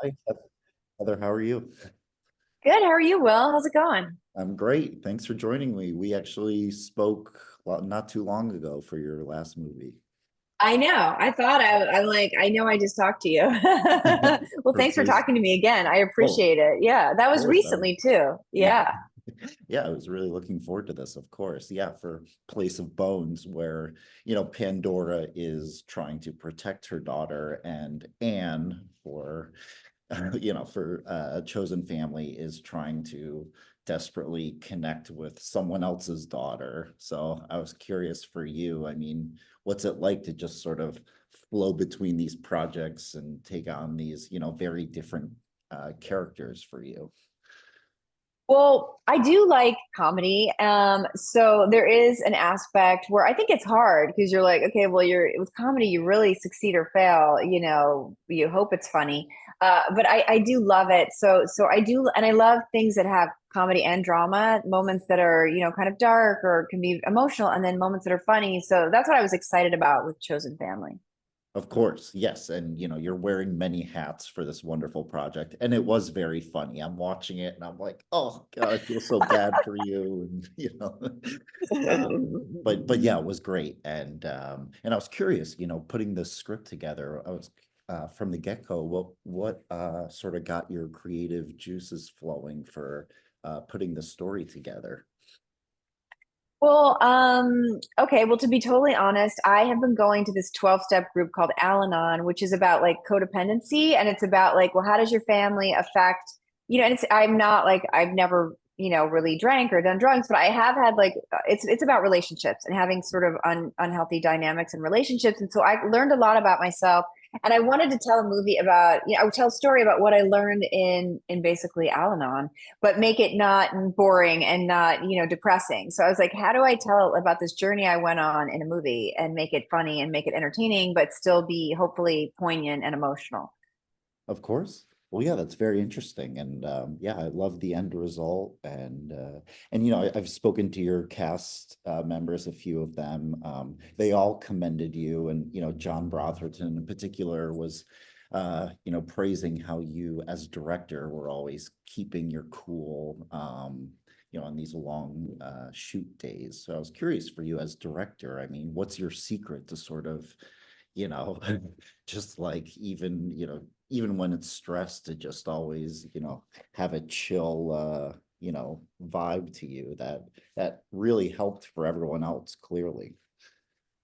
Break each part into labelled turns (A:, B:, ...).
A: Hi, Heather, how are you?
B: Good. How are you, Will? How's it going?
A: I'm great. Thanks for joining me. We actually spoke not too long ago for your last movie.
B: I know. I'm like, I know I just talked to you. Well,
A: For
B: thanks for
A: place,
B: talking to me again. I
A: oh, of
B: appreciate it. Yeah, that was
A: course.
B: recently too.
A: Yeah.
B: Yeah.
A: Yeah, I was really looking forward to this, of course. Yeah, for Place of Bones, where, Pandora is trying to protect her daughter, and Anne, for for a chosen family, is trying to desperately connect with someone else's daughter. So I was curious for you. I mean, what's it like to just sort of flow between these projects and take on these, very different characters for you?
B: Well, I do like comedy. So there is an aspect where I think it's hard because you're like, okay, well, you're with comedy, you really succeed or fail, you hope it's funny. But I do love it. So I do, and I love things that have comedy and drama, moments that are, kind of dark or can be emotional, and then moments that are funny. So that's what I was excited about with Chosen Family.
A: Of course, yes. And you're wearing many hats for this wonderful project. And it was very funny. I'm watching it and I'm like, oh God, I feel so bad for you. And but yeah, it was great. And I was curious, putting the script together, I was from the get-go, what sort of got your creative juices flowing for putting the story together?
B: Well, okay. Well, to be totally honest, I have been going to this 12-step group called Al-Anon, which is about like codependency. And it's about like, well, how does your family affect, and I'm not like, I've never, really drank or done drugs, but I have had like, it's about relationships and having sort of unhealthy dynamics in relationships. And so I learned a lot about myself. And I wanted to tell a movie about, I would tell a story about what I learned in basically Al-Anon, but make it not boring and not, depressing. So I was like, how do I tell about this journey I went on in a movie and make it funny and make it entertaining, but still be hopefully poignant and emotional?
A: Of course. Well, yeah, that's very interesting, and yeah, I love the end result, and I've spoken to your cast members, a few of them. They all commended you, and John Brotherton in particular was, praising how you as director were always keeping your cool, on these long shoot days. So I was curious for you as director. I mean, what's your secret to sort of, you know, just like even when it's stressed, to just always, have a chill, vibe to you that really helped for everyone else, clearly.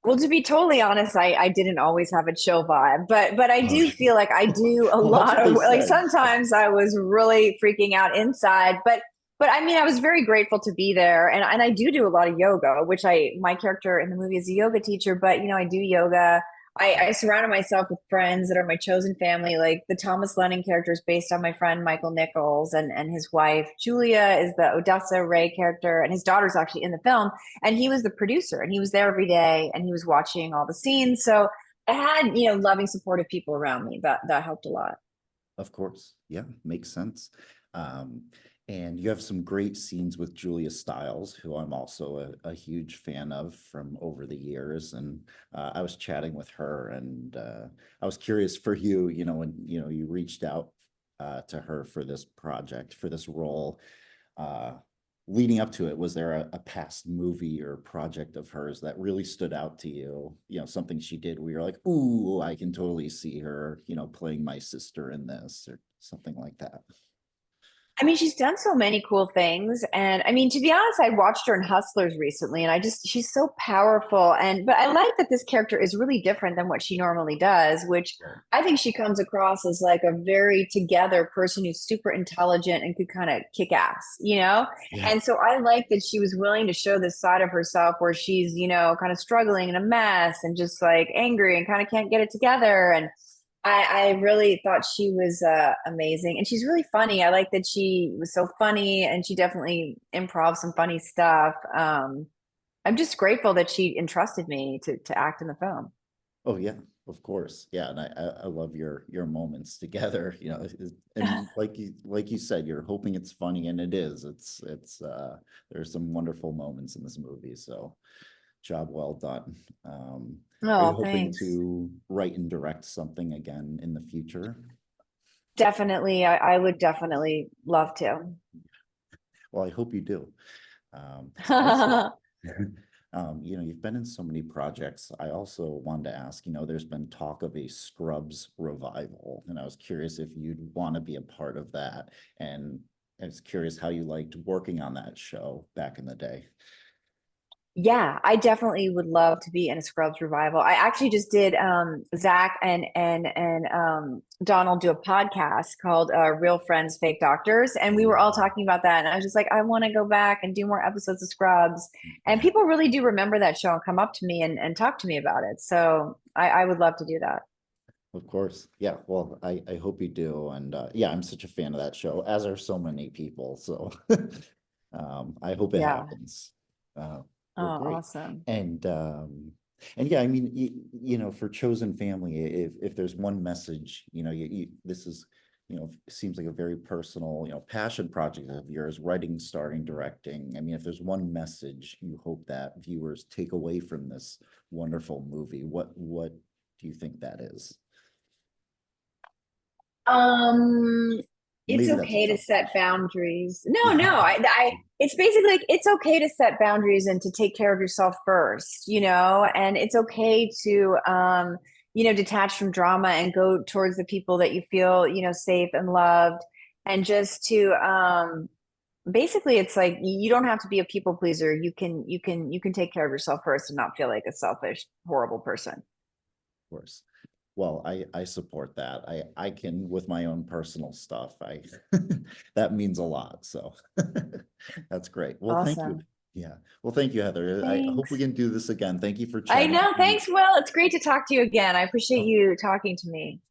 B: Well, to be totally honest, I didn't always have a chill vibe, but I do
A: Okay.
B: feel like I do a
A: Well, that's
B: lot
A: what
B: of
A: they
B: like
A: said.
B: sometimes I was really freaking out inside, but I mean I was very grateful to be there, and I do a lot of yoga, which my character in the movie is a yoga teacher, but I do yoga. I surrounded myself with friends that are my chosen family. Like the Thomas Lennon character is based on my friend Michael Nichols, and his wife Julia is the Odessa Ray character, and his daughter's actually in the film, and he was the producer and he was there every day and he was watching all the scenes. So I had, loving, supportive people around me that helped a lot.
A: Of course. Yeah, makes sense. Um, and you have some great scenes with Julia Stiles, who I'm also a huge fan of from over the years. And I was chatting with her, and I was curious for you, when you reached out to her for this project, for this role. Uh, Leading up to it, was there a past movie or project of hers that really stood out to you? Something she did where you're like, "Ooh, I can totally see her, playing my sister in this," or something like that.
B: I mean, she's done so many cool things. And I mean, to be honest, I watched her in Hustlers recently and she's so powerful. But I like that this character is really different than what she normally does, which
A: Right.
B: I think she comes across as like a very together person who's super intelligent and could kind of kick ass, you know?
A: Yeah.
B: And so I like that she was willing to show this side of herself where she's, kind of struggling in a mess and just like angry and kind of can't get it together. And I really thought she was amazing, and she's really funny. I like that she was so funny, and she definitely improv some funny stuff. I'm just grateful that she entrusted me to act in the film.
A: Oh yeah, of course. Yeah, and I love your moments together. And like you said, you're hoping it's funny, and it is. It's there's some wonderful moments in this movie. So job well done. Are you
B: Oh,
A: hoping
B: thanks.
A: to write and direct something again in the future?
B: Definitely. I would definitely love to.
A: Well, I hope you do. So also, you've been in so many projects. I also wanted to ask, there's been talk of a Scrubs revival, and I was curious if you'd want to be a part of that. And I was curious how you liked working on that show back in the day.
B: Yeah, I definitely would love to be in a Scrubs revival. I actually just did Zach and Donald do a podcast called Real Friends, Fake Doctors. And we were all
A: Ooh,
B: talking about that. And I was just like, I want to go back and do more episodes of Scrubs. And
A: yeah,
B: people really do remember that show and come up to me and talk to me about it. So I would love to do that.
A: of course. Yeah, well, I hope you do. And yeah, I'm such a fan of that show, as are so many people. So I hope it
B: Yeah.
A: happens. Uh,
B: Oh,
A: well, great.
B: awesome.
A: And yeah, I mean, for chosen family, if there's one message, this is, seems like a very personal, passion project of yours, writing, starring, directing. I mean, if there's one message you hope that viewers take away from this wonderful movie, what do you think that is?
B: Um, it's
A: Maybe that's a
B: okay to
A: tough
B: set
A: question.
B: boundaries. No, it's basically like it's okay to set boundaries and to take care of yourself first, and it's okay to, detach from drama and go towards the people that you feel, safe and loved, and just to, basically, it's like you don't have to be a people pleaser. You can take care of yourself first and not feel like a selfish, horrible person.
A: Course. Well, I support that. I can with my own personal stuff. I that means a lot. So that's great. Well, thank you.
B: Awesome.
A: Yeah. Well, thank you, Heather. I hope we
B: Thanks.
A: can do this again. Thank you for
B: I
A: chatting
B: know.
A: with me.
B: Thanks, Will. It's great to talk to you again. I appreciate
A: Oh,
B: you talking to me.